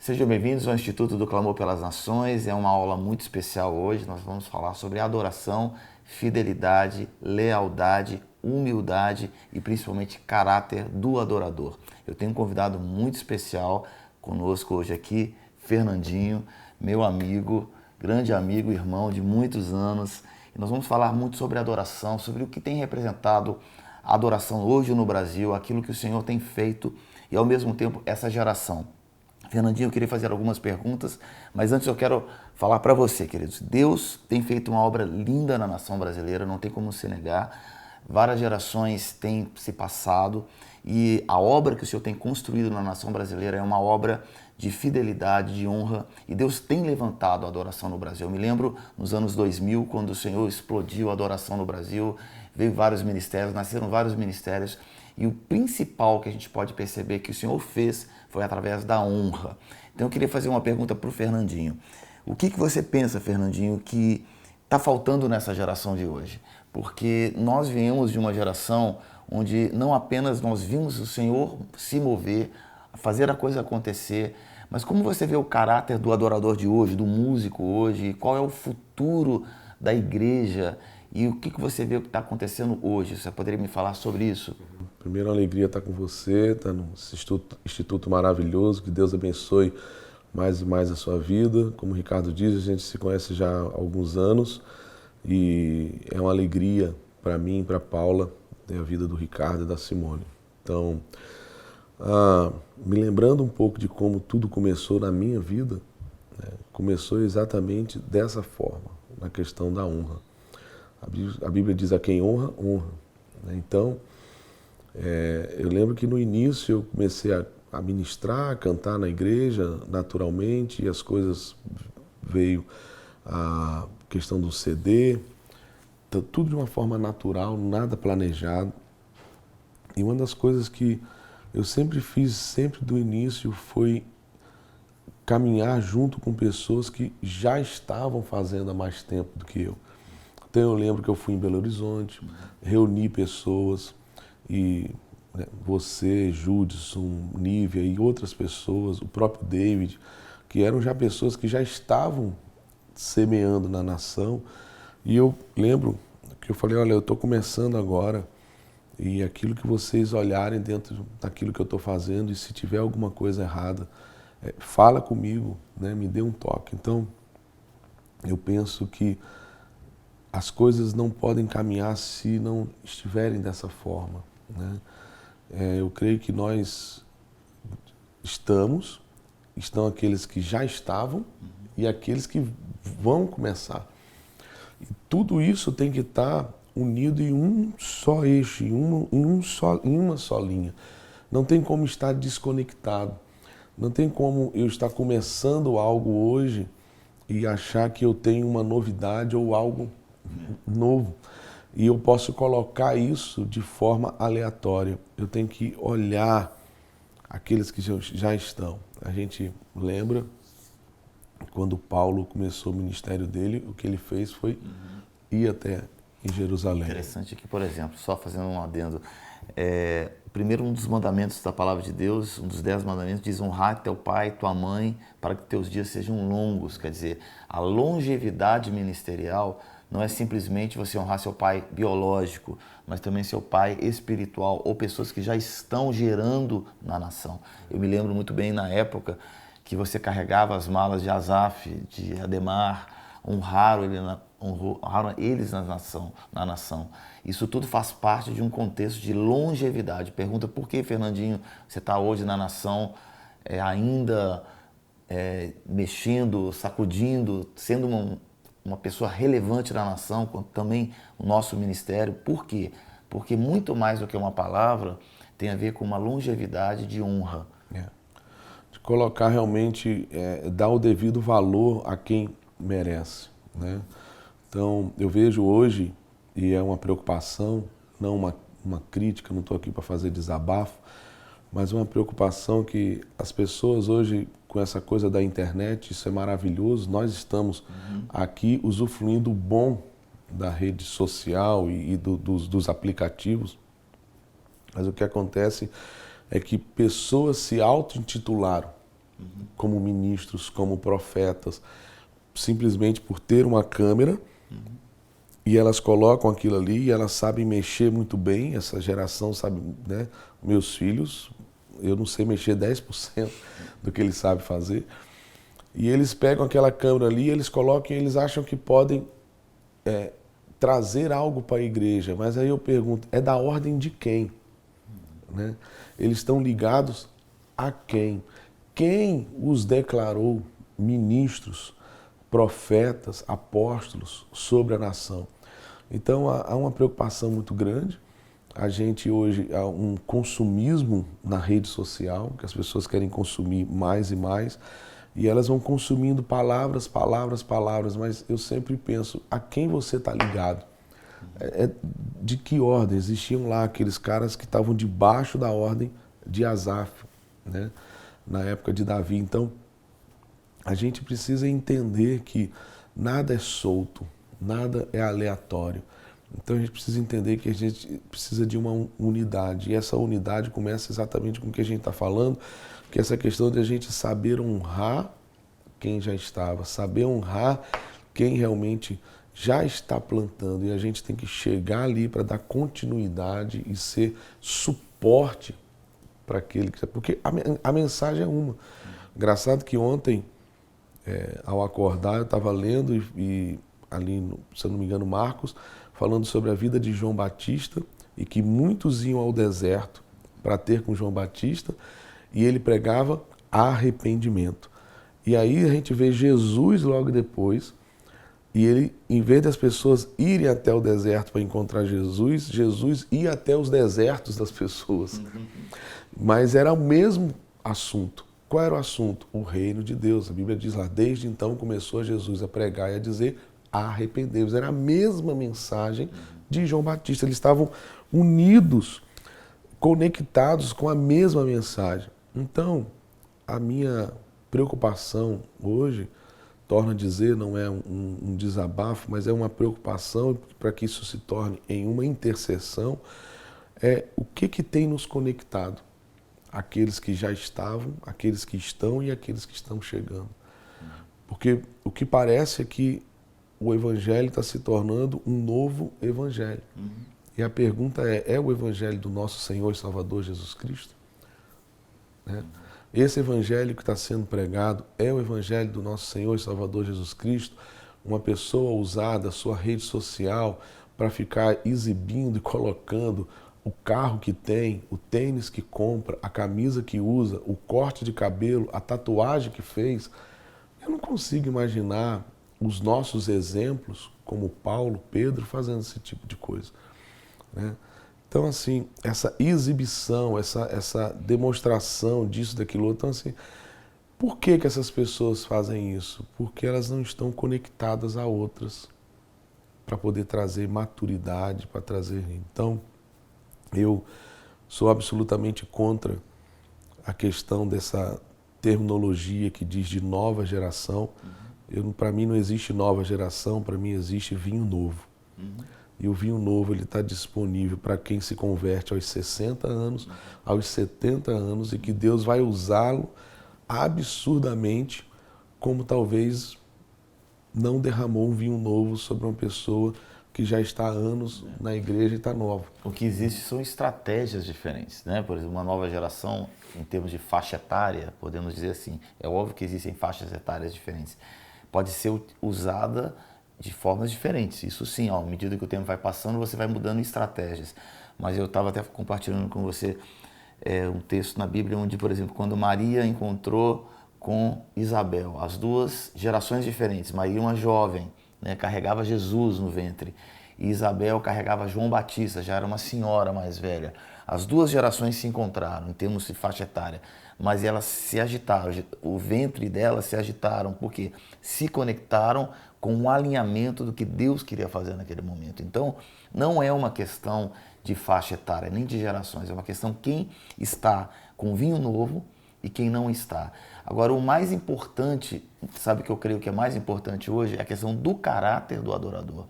Sejam bem-vindos ao Instituto do Clamor pelas Nações. É uma aula muito especial hoje. Nós vamos falar sobre adoração, fidelidade, lealdade, humildade e principalmente caráter do adorador. Eu tenho um convidado muito especial conosco hoje aqui, Fernandinho, meu amigo, grande amigo, irmão de muitos anos. E nós vamos falar muito sobre adoração, sobre o que tem representado a adoração hoje no Brasil, aquilo que o Senhor tem feito e ao mesmo tempo essa geração. Fernandinho, eu queria fazer algumas perguntas, mas antes eu quero falar para você, queridos. Deus tem feito uma obra linda na nação brasileira, não tem como se negar. Várias gerações têm se passado e a obra que o Senhor tem construído na nação brasileira é uma obra de fidelidade, de honra, e Deus tem levantado a adoração no Brasil. Eu me lembro nos anos 2000, quando o Senhor explodiu a adoração no Brasil, veio vários ministérios, nasceram vários ministérios, e o principal que a gente pode perceber que o Senhor fez foi através da honra. Então eu queria fazer uma pergunta para o Fernandinho. O que você pensa, Fernandinho, que está faltando nessa geração de hoje? Porque nós viemos de uma geração onde não apenas nós vimos o Senhor se mover, fazer a coisa acontecer, mas como você vê o caráter do adorador de hoje, do músico hoje, qual é o futuro da igreja e o que você vê que está acontecendo hoje? Você poderia me falar sobre isso? Primeiro, uma alegria estar com você, estar num instituto maravilhoso, que Deus abençoe mais e mais a sua vida. Como o Ricardo diz, a gente se conhece já há alguns anos e é uma alegria para mim e para a Paula ter a vida do Ricardo e da Simone. Então, me lembrando um pouco de como tudo começou na minha vida, né, começou exatamente dessa forma, na questão da honra. A Bíblia diz: a quem honra, honra. Então, eu lembro que no início eu comecei a ministrar, a cantar na igreja naturalmente, e as coisas veio a questão do CD, tudo de uma forma natural, nada planejado. E uma das coisas que eu sempre fiz, sempre do início, foi caminhar junto com pessoas que já estavam fazendo há mais tempo do que eu. Então eu lembro que eu fui em Belo Horizonte, reuni pessoas e você, Judson, Nívia e outras pessoas, o próprio David, que eram já pessoas que já estavam semeando na nação. E eu lembro que eu falei: olha, eu estou começando agora e aquilo que vocês olharem dentro daquilo que eu estou fazendo, e se tiver alguma coisa errada, fala comigo, né? Me dê um toque. Então eu penso que as coisas não podem caminhar se não estiverem dessa forma, né? Eu creio que nós estão aqueles que já estavam e aqueles que vão começar. E tudo isso tem que estar unido em um só eixo, em uma só linha. Não tem como estar desconectado. Não tem como eu estar começando algo hoje e achar que eu tenho uma novidade ou algo novo. E eu posso colocar isso de forma aleatória. Eu tenho que olhar aqueles que já estão. A gente lembra quando Paulo começou o ministério dele, o que ele fez foi ir até em Jerusalém. Interessante que, por exemplo, só fazendo um adendo, primeiro, um dos mandamentos da palavra de Deus, um dos 10 mandamentos, diz: honrar teu pai e tua mãe para que teus dias sejam longos. Quer dizer, a longevidade ministerial não é simplesmente você honrar seu pai biológico, mas também seu pai espiritual, ou pessoas que já estão gerando na nação. Eu me lembro muito bem na época que você carregava as malas de Asaf, de Ademar, honraram eles na nação. Isso tudo faz parte de um contexto de longevidade. Pergunta: por que, Fernandinho, você está hoje na nação ainda mexendo, sacudindo, sendo uma pessoa relevante na nação, também o nosso ministério? Por quê? Porque muito mais do que uma palavra tem a ver com uma longevidade de honra. De colocar realmente, dar o devido valor a quem merece, né? Então eu vejo hoje, e é uma preocupação, não uma crítica, não estou aqui para fazer desabafo, mas uma preocupação que as pessoas hoje, com essa coisa da internet, isso é maravilhoso, nós estamos aqui usufruindo o bom da rede social e dos aplicativos, mas o que acontece é que pessoas se auto-intitularam como ministros, como profetas, simplesmente por ter uma câmera, e elas colocam aquilo ali e elas sabem mexer muito bem, essa geração sabe, né? Meus filhos, eu não sei mexer 10% do que eles sabem fazer, e eles pegam aquela câmera ali, eles colocam e eles acham que podem trazer algo para a igreja, mas aí eu pergunto, é da ordem de quem? Né? Eles estão ligados a quem? Quem os declarou ministros, profetas, apóstolos sobre a nação? Então há uma preocupação muito grande. A gente hoje há um consumismo na rede social, que as pessoas querem consumir mais e mais, e elas vão consumindo palavras, palavras, palavras, mas eu sempre penso, a quem você está ligado? De que ordem? Existiam lá aqueles caras que estavam debaixo da ordem de Asaf, né? Na época de Davi. Então, a gente precisa entender que nada é solto, nada é aleatório. Então, a gente precisa entender que a gente precisa de uma unidade. E essa unidade começa exatamente com o que a gente está falando, que é essa questão de a gente saber honrar quem já estava, saber honrar quem realmente já está plantando, e a gente tem que chegar ali para dar continuidade e ser suporte para aquele que... Porque a mensagem é uma. Engraçado que ontem, ao acordar, eu estava lendo e ali, se eu não me engano, Marcos, falando sobre a vida de João Batista e que muitos iam ao deserto para ter com João Batista e ele pregava arrependimento. E aí a gente vê Jesus logo depois. E ele, em vez das pessoas irem até o deserto para encontrar Jesus, Jesus ia até os desertos das pessoas. Mas era o mesmo assunto. Qual era o assunto? O reino de Deus. A Bíblia diz lá, desde então começou Jesus a pregar e a dizer, arrependei-vos. Era a mesma mensagem de João Batista. Eles estavam unidos, conectados com a mesma mensagem. Então, a minha preocupação hoje, torna a dizer, não é um desabafo, mas é uma preocupação para que isso se torne em uma intercessão, o que tem nos conectado? Aqueles que já estavam, aqueles que estão e aqueles que estão chegando. Porque o que parece é que o Evangelho está se tornando um novo Evangelho. E a pergunta é o Evangelho do nosso Senhor e Salvador Jesus Cristo? Né? Esse evangelho que está sendo pregado é o evangelho do nosso Senhor e Salvador Jesus Cristo. Uma pessoa usada a sua rede social para ficar exibindo e colocando o carro que tem, o tênis que compra, a camisa que usa, o corte de cabelo, a tatuagem que fez. Eu não consigo imaginar os nossos exemplos, como Paulo, Pedro, fazendo esse tipo de coisa, né? Então, assim, essa exibição, essa demonstração disso, daquilo outro, então, assim, por que essas pessoas fazem isso? Porque elas não estão conectadas a outras para poder trazer maturidade, para trazer... Então, eu sou absolutamente contra a questão dessa terminologia que diz de nova geração. Para mim não existe nova geração, para mim existe vinho novo. E o vinho novo está disponível para quem se converte aos 60 anos, aos 70 anos, e que Deus vai usá-lo absurdamente, como talvez não derramou um vinho novo sobre uma pessoa que já está há anos na igreja e está nova. O que existe são estratégias diferentes, né? Por exemplo, uma nova geração, em termos de faixa etária, podemos dizer assim, é óbvio que existem faixas etárias diferentes, pode ser usada de formas diferentes. Isso sim, à medida que o tempo vai passando, você vai mudando estratégias. Mas eu estava até compartilhando com você um texto na Bíblia onde, por exemplo, quando Maria encontrou com Isabel, as duas gerações diferentes. Maria, uma jovem, né, carregava Jesus no ventre, e Isabel carregava João Batista, já era uma senhora mais velha. As duas gerações se encontraram em termos de faixa etária, mas elas se agitaram, o ventre delas se agitaram, porque se conectaram com um alinhamento do que Deus queria fazer naquele momento. Então, não é uma questão de faixa etária, nem de gerações, é uma questão quem está com vinho novo e quem não está. Agora, o mais importante, sabe o que eu creio que é mais importante hoje? É a questão do caráter do adorador.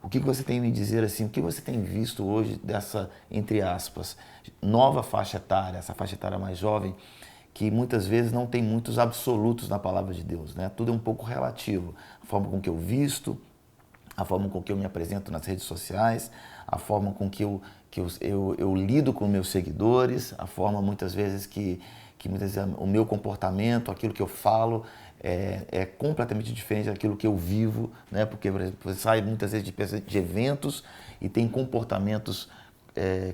O que você tem a me dizer assim, o que você tem visto hoje dessa, entre aspas, nova faixa etária, essa faixa etária mais jovem, que muitas vezes não tem muitos absolutos na palavra de Deus, né? Tudo é um pouco relativo. A forma com que eu visto, a forma com que eu me apresento nas redes sociais, a forma com que eu lido com meus seguidores, a forma muitas vezes que muitas vezes o meu comportamento, aquilo que eu falo é completamente diferente daquilo que eu vivo, né? Porque, por exemplo, você sai muitas vezes de eventos e tem comportamentos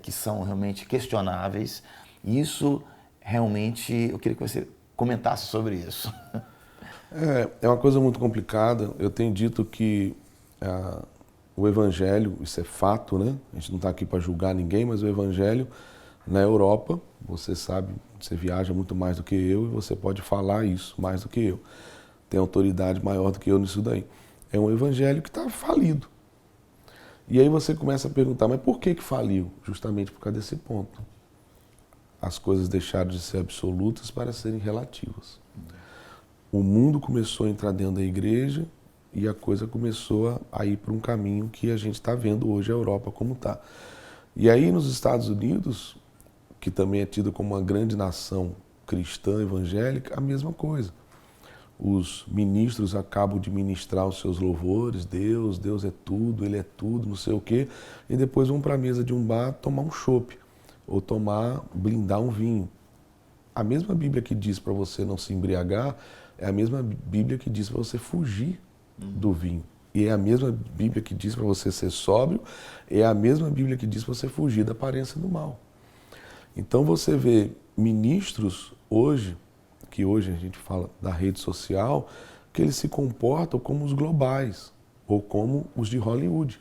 que são realmente questionáveis. E isso realmente, eu queria que você comentasse sobre isso. É uma coisa muito complicada. Eu tenho dito que o Evangelho, isso é fato, né? A gente não está aqui para julgar ninguém, mas o Evangelho na Europa, você sabe, você viaja muito mais do que eu e você pode falar isso mais do que eu. Tem autoridade maior do que eu nisso daí. É um Evangelho que está falido. E aí você começa a perguntar, mas por que faliu? Justamente por causa desse ponto. As coisas deixaram de ser absolutas para serem relativas. O mundo começou a entrar dentro da igreja e a coisa começou a ir para um caminho que a gente está vendo hoje a Europa como está. E aí nos Estados Unidos, que também é tido como uma grande nação cristã evangélica, a mesma coisa. Os ministros acabam de ministrar os seus louvores, Deus é tudo, Ele é tudo, não sei o quê, e depois vão para a mesa de um bar tomar um chopp, ou brindar um vinho. A mesma Bíblia que diz para você não se embriagar, é a mesma Bíblia que diz para você fugir do vinho. E é a mesma Bíblia que diz para você ser sóbrio, é a mesma Bíblia que diz para você fugir da aparência do mal. Então você vê ministros hoje, que hoje a gente fala da rede social, que eles se comportam como os globais, ou como os de Hollywood.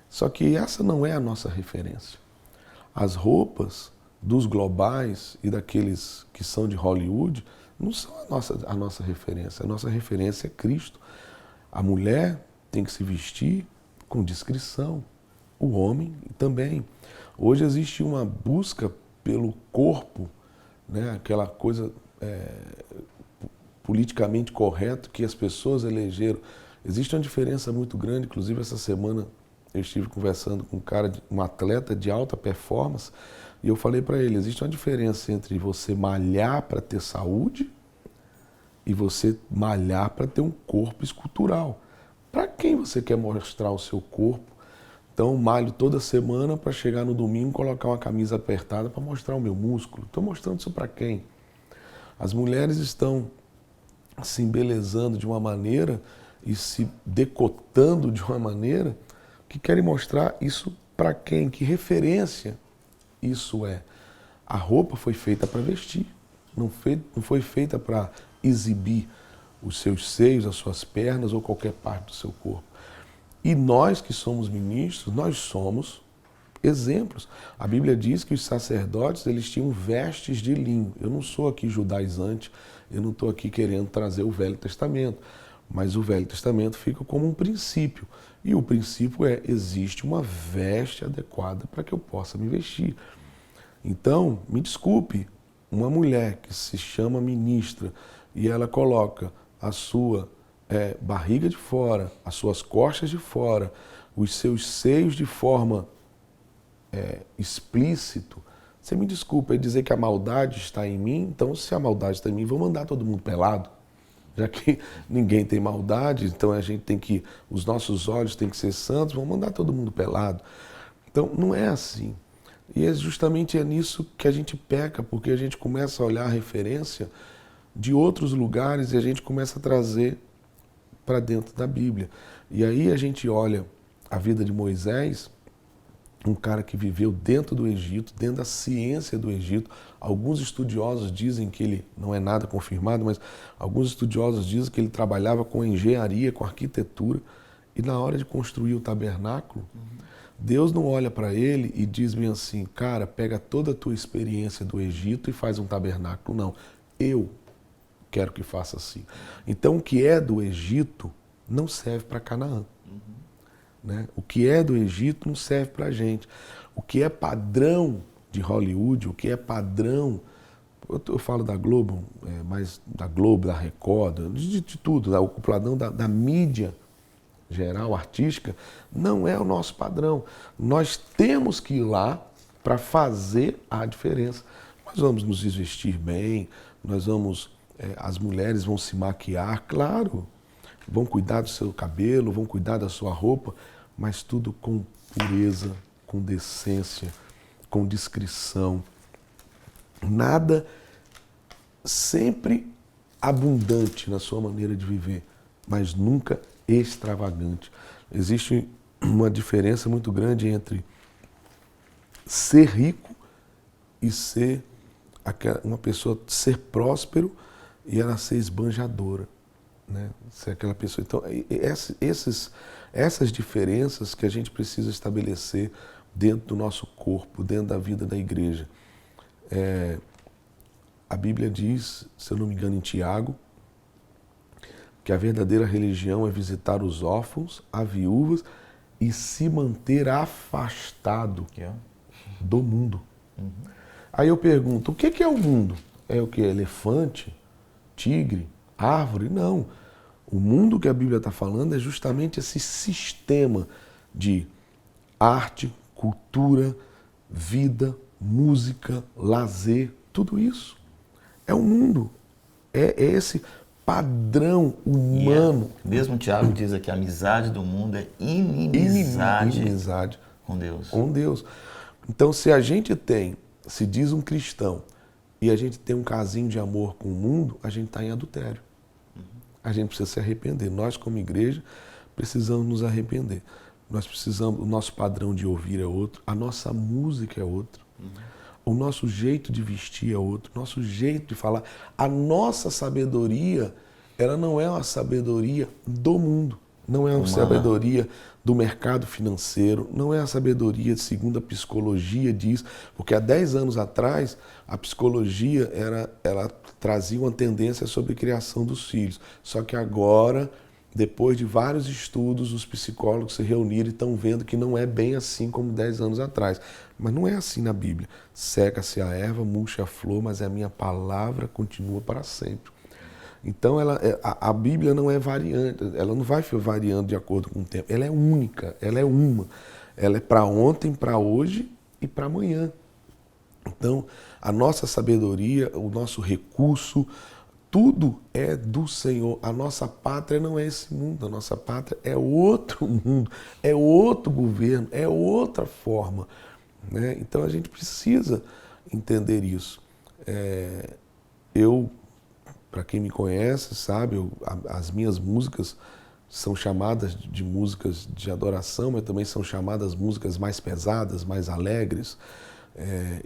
Só que essa não é a nossa referência. As roupas dos globais e daqueles que são de Hollywood não são a nossa referência. A nossa referência é Cristo. A mulher tem que se vestir com discrição. O homem também. Hoje existe uma busca pelo corpo, né? Aquela coisa politicamente correta que as pessoas elegeram. Existe uma diferença muito grande, inclusive essa semana eu estive conversando com um atleta de alta performance, e eu falei para ele, existe uma diferença entre você malhar para ter saúde e você malhar para ter um corpo escultural. Para quem você quer mostrar o seu corpo? Então, malho toda semana para chegar no domingo e colocar uma camisa apertada para mostrar o meu músculo. Estou mostrando isso para quem? As mulheres estão se embelezando de uma maneira e se decotando de uma maneira que querem mostrar isso para quem? Que referência isso é? A roupa foi feita para vestir, não foi feita para exibir os seus seios, as suas pernas ou qualquer parte do seu corpo. E nós que somos ministros, nós somos exemplos. A Bíblia diz que os sacerdotes, eles tinham vestes de linho. Eu não sou aqui judaizante, eu não estou aqui querendo trazer o Velho Testamento, mas o Velho Testamento fica como um princípio. E o princípio existe uma veste adequada para que eu possa me vestir. Então, me desculpe, uma mulher que se chama ministra e ela coloca a sua barriga de fora, as suas costas de fora, os seus seios de forma explícito, você me desculpa, é dizer que a maldade está em mim, então se a maldade está em mim, vou mandar todo mundo pelado. Já que ninguém tem maldade, então os nossos olhos têm que ser santos, vamos mandar todo mundo pelado. Então não é assim. E justamente nisso que a gente peca, porque a gente começa a olhar a referência de outros lugares e a gente começa a trazer para dentro da Bíblia. E aí a gente olha a vida de Moisés, um cara que viveu dentro do Egito, dentro da ciência do Egito. Alguns estudiosos dizem que ele, não é nada confirmado, mas alguns estudiosos dizem que ele trabalhava com engenharia, com arquitetura, e na hora de construir o tabernáculo, Deus não olha para ele e diz bem assim, cara, pega toda a tua experiência do Egito e faz um tabernáculo. Não, eu quero que faça assim. Então o que é do Egito não serve para Canaã. Né? O que é do Egito não serve para a gente. O que é padrão de Hollywood, o que é padrão, eu falo da Globo, mas da Globo, da Record, de tudo, o padrão da mídia geral, artística, não é o nosso padrão. Nós temos que ir lá para fazer a diferença. Nós vamos nos vestir bem, As mulheres vão se maquiar, claro, vão cuidar do seu cabelo, vão cuidar da sua roupa, mas tudo com pureza, com decência, com discrição. Nada sempre abundante na sua maneira de viver, mas nunca extravagante. Existe uma diferença muito grande entre ser rico e ser uma pessoa, ser próspero e ela ser esbanjadora, né? Ser aquela pessoa. Então, essas diferenças que a gente precisa estabelecer dentro do nosso corpo, dentro da vida da igreja. A Bíblia diz, se eu não me engano, em Tiago, que a verdadeira religião é visitar os órfãos, as viúvas e se manter afastado do mundo. Aí eu pergunto, o que é o mundo? É o que? Elefante? Tigre? Árvore? Não. O mundo que a Bíblia está falando é justamente esse sistema de arte, cultura, vida, música, lazer, tudo isso. É o mundo. É esse padrão humano. Mesmo Tiago diz aqui, a amizade do mundo é inimizade com Deus. Com Deus. Então, se a gente se diz um cristão, e a gente tem um casinho de amor com o mundo, a gente está em adultério. A gente precisa se arrepender. Nós, como igreja, precisamos nos arrepender. O nosso padrão de ouvir é outro, a nossa música é outro, o nosso jeito de vestir é outro, o nosso jeito de falar. A nossa sabedoria, ela não é uma sabedoria do mundo, não é uma sabedoria do mercado financeiro, não é a sabedoria segundo a psicologia diz, porque há 10 anos atrás a psicologia ela trazia uma tendência sobre a criação dos filhos. Só que agora, depois de vários estudos, os psicólogos se reuniram e estão vendo que não é bem assim como 10 anos atrás. Mas não é assim na Bíblia. Seca-se a erva, murcha a flor, mas a minha palavra continua para sempre. Então a Bíblia não é variante, ela não vai variando de acordo com o tempo. Ela é única, ela é uma. Ela é para ontem, para hoje e para amanhã. Então a nossa sabedoria, o nosso recurso, tudo é do Senhor. A nossa pátria não é esse mundo, a nossa pátria é outro mundo, é outro governo, é outra forma, né? Então a gente precisa entender isso. Para quem me conhece, sabe, as minhas músicas são chamadas de músicas de adoração, mas também são chamadas músicas mais pesadas, mais alegres,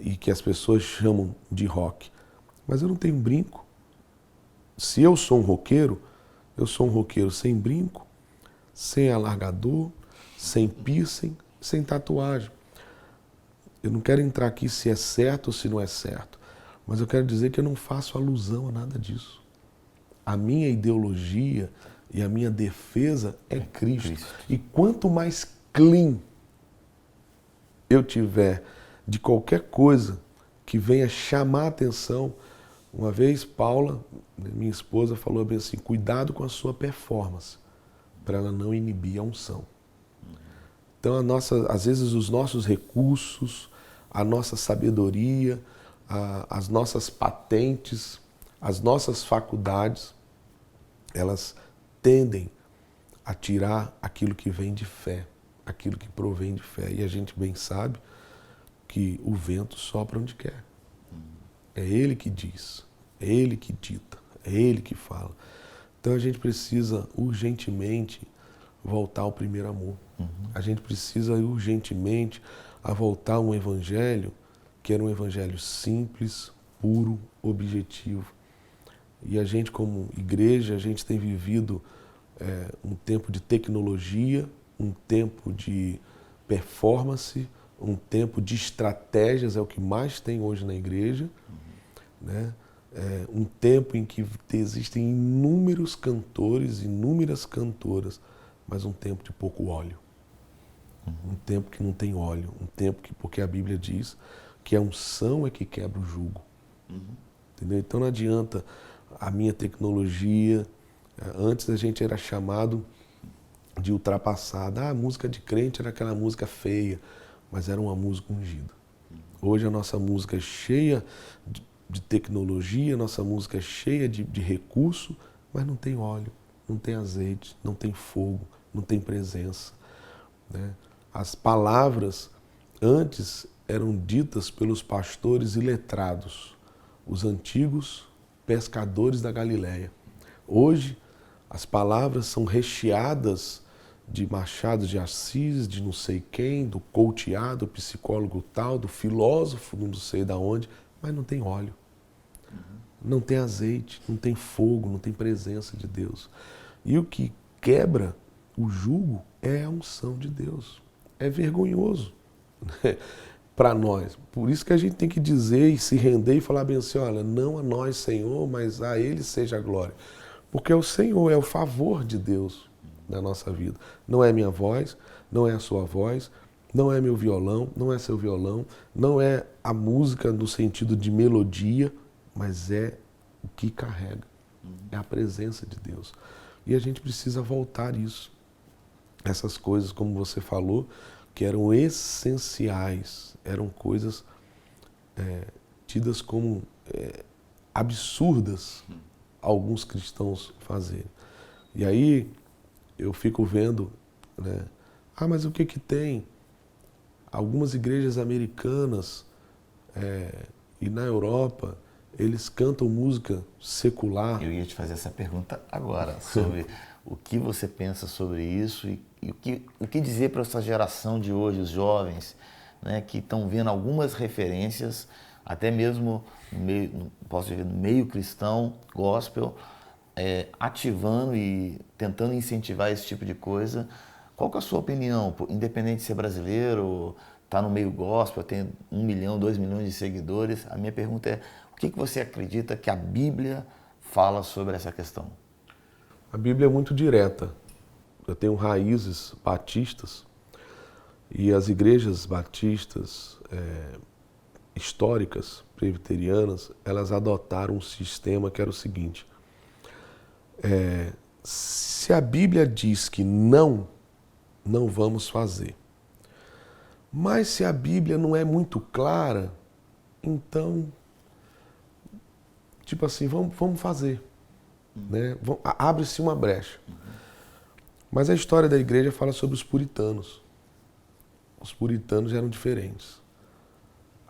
e que as pessoas chamam de rock. Mas eu não tenho brinco. Se eu sou um roqueiro, eu sou um roqueiro sem brinco, sem alargador, sem piercing, sem tatuagem. Eu não quero entrar aqui se é certo ou se não é certo, mas eu quero dizer que eu não faço alusão a nada disso. A minha ideologia e a minha defesa é Cristo. E quanto mais clean eu tiver de qualquer coisa que venha chamar a atenção. Uma vez, Paula, minha esposa, falou bem assim, cuidado com a sua performance, para ela não inibir a unção. Então, às vezes, os nossos recursos, a nossa sabedoria, as nossas patentes, as nossas faculdades, elas tendem a tirar aquilo que vem de fé, aquilo que provém de fé. E a gente bem sabe que o vento sopra onde quer. É Ele que diz, é Ele que dita, é Ele que fala. Então a gente precisa urgentemente voltar ao primeiro amor. A gente precisa urgentemente a voltar a um evangelho que era um evangelho simples, puro, objetivo. E a gente, como igreja, a gente tem vivido um tempo de tecnologia, um tempo de performance, um tempo de estratégias, é o que mais tem hoje na igreja, né? Um tempo em que existem inúmeros cantores, inúmeras cantoras, mas um tempo de pouco óleo. Um tempo que não tem óleo, um tempo que, porque a Bíblia diz que a unção é que quebra o jugo. Entendeu? Então não adianta a minha tecnologia. Antes a gente era chamado de ultrapassado. A música de crente era aquela música feia, mas era uma música ungida. Hoje a nossa música é cheia de tecnologia, nossa música é cheia de recurso, mas não tem óleo, não tem azeite, não tem fogo, não tem presença, né? As palavras antes eram ditas pelos pastores iletrados, os antigos pescadores da Galileia. Hoje, as palavras são recheadas de Machado de Assis, de não sei quem, do coachado, do psicólogo tal, do filósofo, não sei de onde, mas não tem óleo, não tem azeite, não tem fogo, não tem presença de Deus. E o que quebra o jugo é a unção de Deus. É vergonhoso, né, para nós. Por isso que a gente tem que dizer e se render e falar bem assim, olha, não a nós, Senhor, mas a Ele seja a glória. Porque é o Senhor, é o favor de Deus na nossa vida. Não é minha voz, não é a sua voz, não é meu violão, não é seu violão, não é a música no sentido de melodia, mas é o que carrega. É a presença de Deus. E a gente precisa voltar isso. Essas coisas, como você falou, que eram essenciais, eram coisas tidas como absurdas alguns cristãos fazerem. E aí eu fico vendo, né? Mas o que que tem? Algumas igrejas americanas e na Europa, eles cantam música secular. Eu ia te fazer essa pergunta agora, sobre o que você pensa sobre isso e o que dizer para essa geração de hoje, os jovens, né, que estão vendo algumas referências, até mesmo no meio, posso dizer, no meio cristão, gospel, ativando e tentando incentivar esse tipo de coisa. Qual que é a sua opinião? Independente de ser brasileiro, está no meio gospel, tem 1 milhão, 2 milhões de seguidores, a minha pergunta é, o que você acredita que a Bíblia fala sobre essa questão? A Bíblia é muito direta. Eu tenho raízes batistas e as igrejas batistas históricas, presbiterianas, elas adotaram um sistema que era o seguinte. Se a Bíblia diz que não vamos fazer. Mas se a Bíblia não é muito clara, então, tipo assim, vamos fazer. Né? Abre-se uma brecha. Mas a história da igreja fala sobre os puritanos. Os puritanos eram diferentes.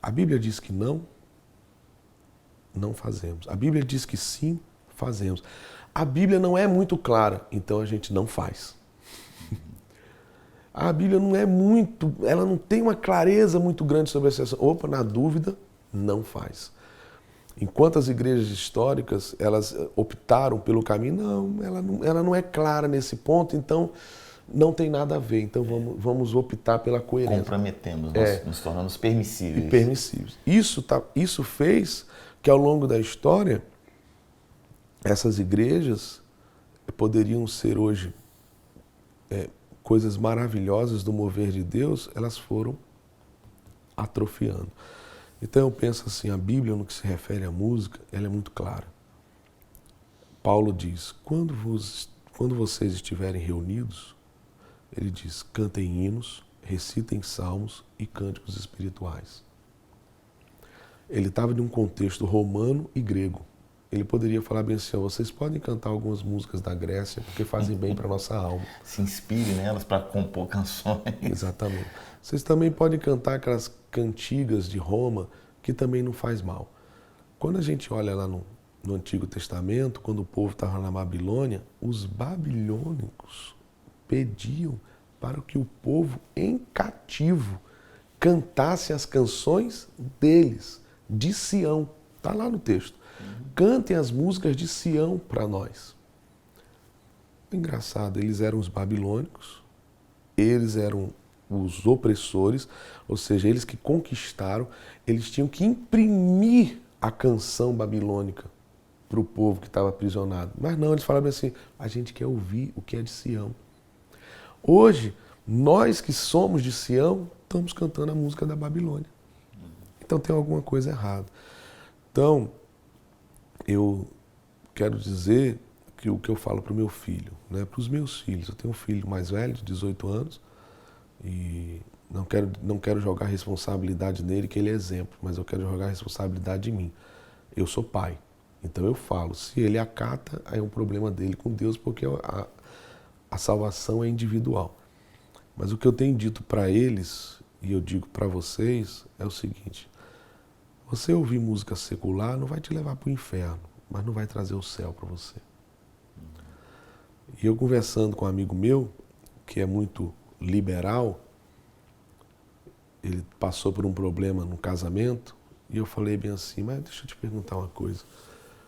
A Bíblia diz que não fazemos. A Bíblia diz que sim, fazemos. A Bíblia não é muito clara, então a gente não faz. A Bíblia não é muito, ela não tem uma clareza muito grande sobre essa questão. Opa, na dúvida, não faz. Enquanto as igrejas históricas, elas optaram pelo caminho, ela não é clara nesse ponto, então não tem nada a ver. Então vamos optar pela coerência. Comprometemos, nós nos tornamos permissíveis. E permissíveis. Isso fez que ao longo da história, essas igrejas poderiam ser hoje coisas maravilhosas do mover de Deus, elas foram atrofiando. Então eu penso assim, a Bíblia, no que se refere à música, ela é muito clara. Paulo diz, quando vocês estiverem reunidos, ele diz, cantem hinos, recitem salmos e cânticos espirituais. Ele estava em um contexto romano e grego. Ele poderia falar bem assim, vocês podem cantar algumas músicas da Grécia, porque fazem bem para a nossa alma. Se inspire nelas para compor canções. Exatamente. Vocês também podem cantar aquelas cantigas de Roma, que também não faz mal. Quando a gente olha lá no Antigo Testamento, quando o povo estava na Babilônia, os babilônicos pediam para que o povo em cativo cantasse as canções deles, de Sião. Está lá no texto. Cantem as músicas de Sião para nós. Engraçado, eles eram os babilônicos, eles eram os opressores, ou seja, eles que conquistaram, eles tinham que imprimir a canção babilônica para o povo que estava aprisionado. Mas não, eles falavam assim, a gente quer ouvir o que é de Sião. Hoje, nós que somos de Sião, estamos cantando a música da Babilônia. Então tem alguma coisa errada. Então, eu quero dizer que o que eu falo para o meu filho, né, para os meus filhos, eu tenho um filho mais velho, de 18 anos, e não quero jogar responsabilidade nele, que ele é exemplo, mas eu quero jogar responsabilidade em mim. Eu sou pai. Então eu falo, se ele acata, aí é um problema dele com Deus, porque a salvação é individual. Mas o que eu tenho dito para eles, e eu digo para vocês, é o seguinte: você ouvir música secular não vai te levar para o inferno, mas não vai trazer o céu para você. E eu conversando com um amigo meu, que é muito liberal, ele passou por um problema no casamento, e eu falei bem assim, mas deixa eu te perguntar uma coisa.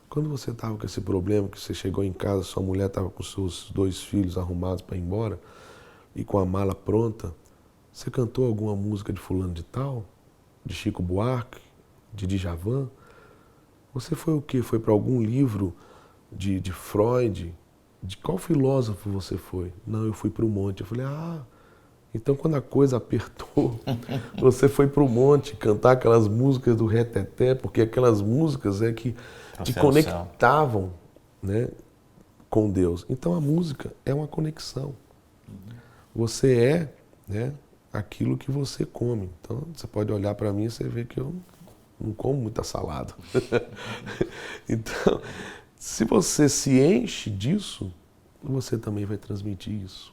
Quando você estava com esse problema, que você chegou em casa, sua mulher estava com seus 2 filhos arrumados para ir embora, e com a mala pronta, você cantou alguma música de fulano de tal? De Chico Buarque? De Djavan? Você foi o quê? Foi para algum livro de Freud? De qual filósofo você foi? Não, eu fui para o monte. Eu falei, então quando a coisa apertou, você foi para o monte cantar aquelas músicas do reteté, porque aquelas músicas é que te conectavam, né, com Deus. Então a música é uma conexão. Você é, né, aquilo que você come. Então você pode olhar para mim e você vê que eu não como muita salada. Então, se você se enche disso, você também vai transmitir isso.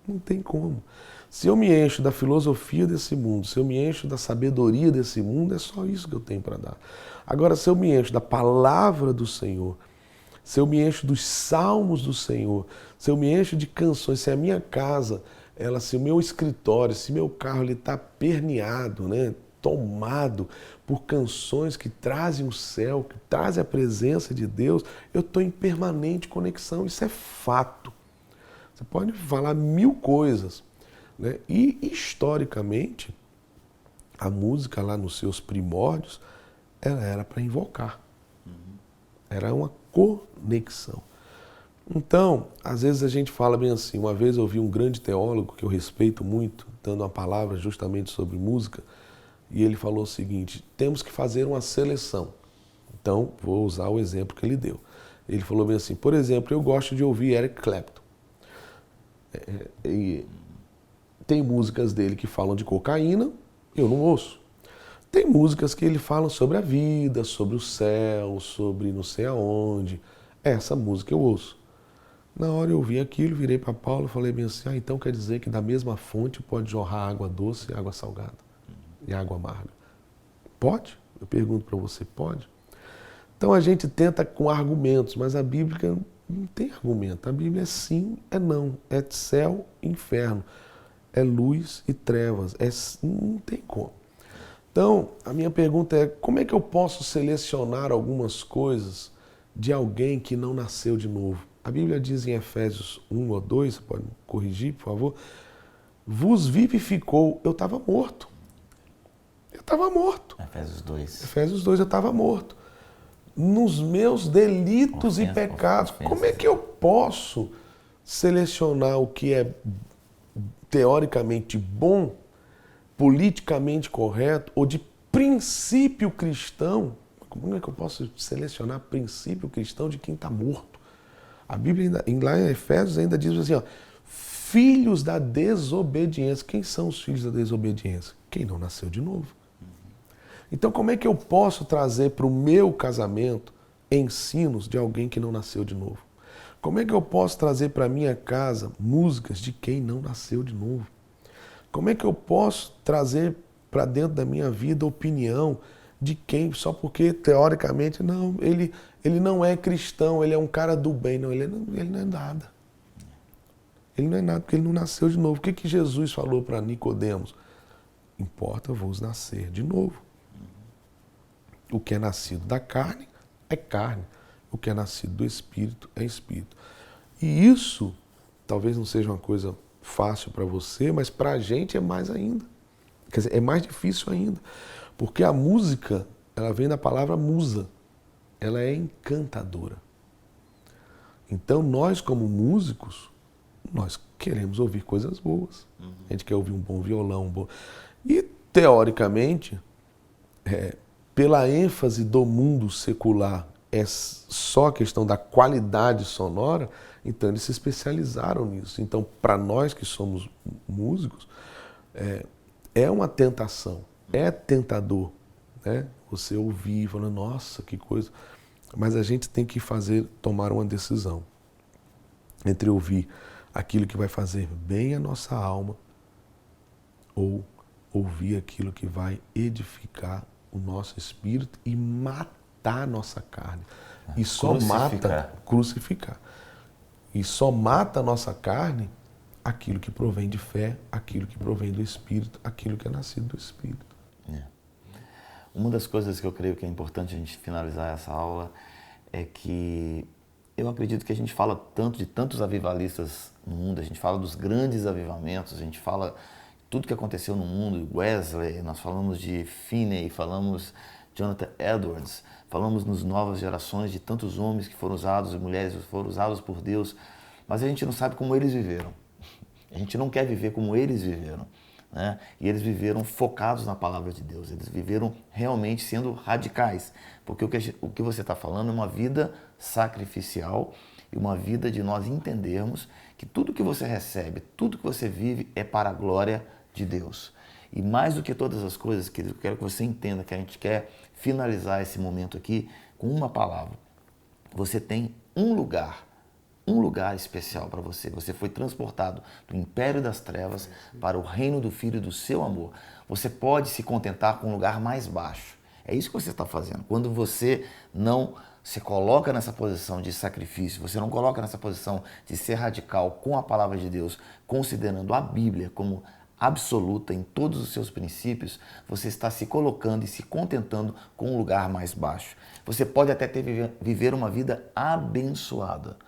Não tem como. Se eu me encho da filosofia desse mundo, se eu me encho da sabedoria desse mundo, é só isso que eu tenho para dar. Agora, se eu me encho da palavra do Senhor, se eu me encho dos salmos do Senhor, se eu me encho de canções, se a minha casa, se o meu escritório, se meu carro está permeado, né, tomado por canções que trazem o céu, que trazem a presença de Deus, eu estou em permanente conexão. Isso é fato. Você pode falar 1000 coisas, né? E, historicamente, a música lá nos seus primórdios, ela era para invocar. Era uma conexão. Então, às vezes a gente fala bem assim, uma vez eu ouvi um grande teólogo, que eu respeito muito, dando uma palavra justamente sobre música, e ele falou o seguinte, temos que fazer uma seleção. Então, vou usar o exemplo que ele deu. Ele falou bem assim, por exemplo, eu gosto de ouvir Eric Clapton. E tem músicas dele que falam de cocaína, eu não ouço. Tem músicas que ele fala sobre a vida, sobre o céu, sobre não sei aonde. Essa música eu ouço. Na hora eu ouvi aquilo, virei para Paulo e falei bem assim, então quer dizer que da mesma fonte pode jorrar água doce e água salgada e água amarga. Pode? Eu pergunto para você, pode? Então a gente tenta com argumentos, mas a Bíblia não tem argumento. A Bíblia é sim, é não, é céu e inferno, é luz e trevas, não tem como. Então, a minha pergunta é, como é que eu posso selecionar algumas coisas de alguém que não nasceu de novo? A Bíblia diz em Efésios 1 ou 2, você pode me corrigir, por favor? Vos vivificou, eu estava morto. Eu estava morto. Efésios 2. Efésios 2, eu estava morto. Nos meus delitos e pecados. Como é que eu posso selecionar o que é teoricamente bom, politicamente correto ou de princípio cristão? Como é que eu posso selecionar princípio cristão de quem está morto? A Bíblia, lá em Efésios, ainda diz assim, ó, filhos da desobediência. Quem são os filhos da desobediência? Quem não nasceu de novo. Então, como é que eu posso trazer para o meu casamento ensinos de alguém que não nasceu de novo? Como é que eu posso trazer para a minha casa músicas de quem não nasceu de novo? Como é que eu posso trazer para dentro da minha vida opinião de quem, só porque teoricamente, não, ele não é cristão, ele é um cara do bem. Não, ele não é nada. Ele não é nada porque ele não nasceu de novo. O que Jesus falou para Nicodemos? Importa-vos nascer de novo. O que é nascido da carne é carne. O que é nascido do Espírito é Espírito. E isso talvez não seja uma coisa fácil para você, mas para a gente é mais ainda. Quer dizer, é mais difícil ainda. Porque a música, ela vem da palavra musa. Ela é encantadora. Então nós, como músicos, nós queremos ouvir coisas boas. A gente quer ouvir um bom violão. E, teoricamente, pela ênfase do mundo secular, é só a questão da qualidade sonora, então eles se especializaram nisso. Então, para nós que somos músicos, é uma tentação, é tentador, né? Você ouvir, falando, nossa, que coisa. Mas a gente tem que tomar uma decisão entre ouvir aquilo que vai fazer bem à nossa alma ou ouvir aquilo que vai edificar o nosso espírito e matar a nossa carne. E só crucificar. E só mata a nossa carne aquilo que provém de fé, aquilo que provém do Espírito, aquilo que é nascido do Espírito. Uma das coisas que eu creio que é importante a gente finalizar essa aula é que eu acredito que a gente fala tanto de tantos avivalistas no mundo, a gente fala dos grandes avivamentos, a gente fala tudo que aconteceu no mundo, Wesley, nós falamos de Finney, falamos de Jonathan Edwards, falamos nas novas gerações de tantos homens que foram usados e mulheres que foram usados por Deus, mas a gente não sabe como eles viveram. A gente não quer viver como eles viveram, né? E eles viveram focados na palavra de Deus, eles viveram realmente sendo radicais, porque o que você está falando é uma vida sacrificial e uma vida de nós entendermos que tudo que você recebe, tudo que você vive é para a glória de Deus. E mais do que todas as coisas, querido, eu quero que você entenda que a gente quer finalizar esse momento aqui com uma palavra. Você tem um lugar especial para você. Você foi transportado do império das trevas para o reino do Filho do seu amor. Você pode se contentar com um lugar mais baixo. É isso que você está fazendo. Quando você não se coloca nessa posição de sacrifício, você não coloca nessa posição de ser radical com a palavra de Deus, considerando a Bíblia como absoluta em todos os seus princípios, você está se colocando e se contentando com um lugar mais baixo. Você pode até viver uma vida abençoada,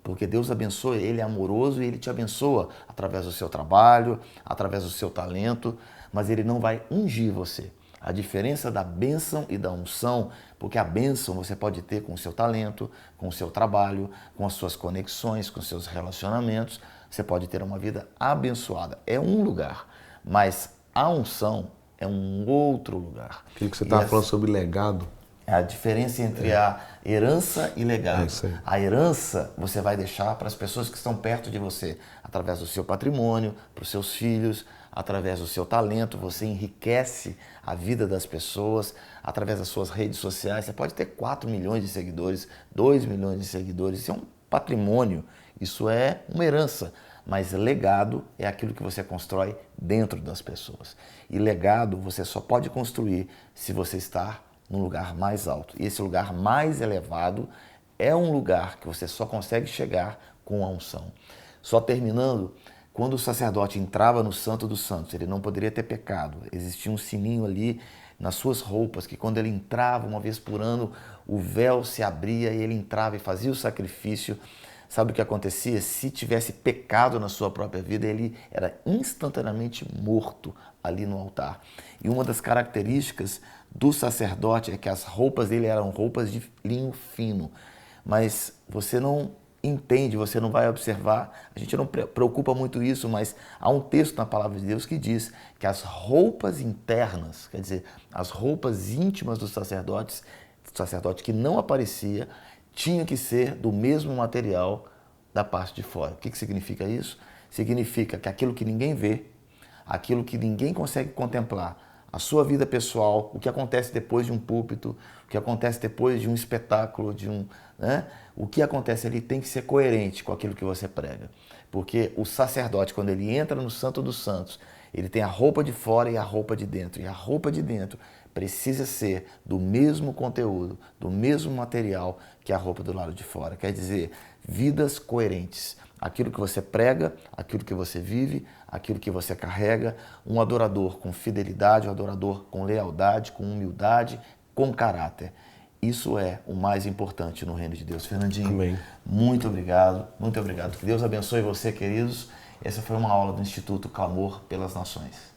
porque Deus abençoa, Ele é amoroso e Ele te abençoa através do seu trabalho, através do seu talento, mas Ele não vai ungir você. A diferença da bênção e da unção, porque a bênção você pode ter com o seu talento, com o seu trabalho, com as suas conexões, com os seus relacionamentos, você pode ter uma vida abençoada. É um lugar, mas a unção é um outro lugar. Aquilo que você estava falando sobre legado. É a diferença entre a herança e legado. A herança você vai deixar para as pessoas que estão perto de você, através do seu patrimônio, para os seus filhos, através do seu talento, você enriquece a vida das pessoas, através das suas redes sociais. Você pode ter 4 milhões de seguidores, 2 milhões de seguidores, isso é um patrimônio, isso é uma herança. Mas legado é aquilo que você constrói dentro das pessoas. E legado você só pode construir se você está num lugar mais alto. E esse lugar mais elevado é um lugar que você só consegue chegar com a unção. Só terminando, quando o sacerdote entrava no Santo dos Santos, ele não poderia ter pecado. Existia um sininho ali nas suas roupas, que quando ele entrava uma vez por ano, o véu se abria e ele entrava e fazia o sacrifício. Sabe o que acontecia? Se tivesse pecado na sua própria vida, ele era instantaneamente morto ali no altar. E uma das características do sacerdote é que as roupas dele eram roupas de linho fino. Mas você não entende, você não vai observar, a gente não preocupa muito isso, mas há um texto na palavra de Deus que diz que as roupas internas, quer dizer, as roupas íntimas dos sacerdote que não aparecia, tinha que ser do mesmo material da parte de fora. O que significa isso? Significa que aquilo que ninguém vê, aquilo que ninguém consegue contemplar, a sua vida pessoal, o que acontece depois de um púlpito, o que acontece depois de um espetáculo, o que acontece ali tem que ser coerente com aquilo que você prega. Porque o sacerdote, quando ele entra no Santo dos Santos, ele tem a roupa de fora e a roupa de dentro. E a roupa de dentro precisa ser do mesmo conteúdo, do mesmo material que a roupa do lado de fora. Quer dizer, vidas coerentes. Aquilo que você prega, aquilo que você vive, aquilo que você carrega. Um adorador com fidelidade, um adorador com lealdade, com humildade, com caráter. Isso é o mais importante no reino de Deus. Fernandinho, amém. Muito obrigado, muito obrigado. Que Deus abençoe você, queridos. Essa foi uma aula do Instituto Clamor pelas Nações.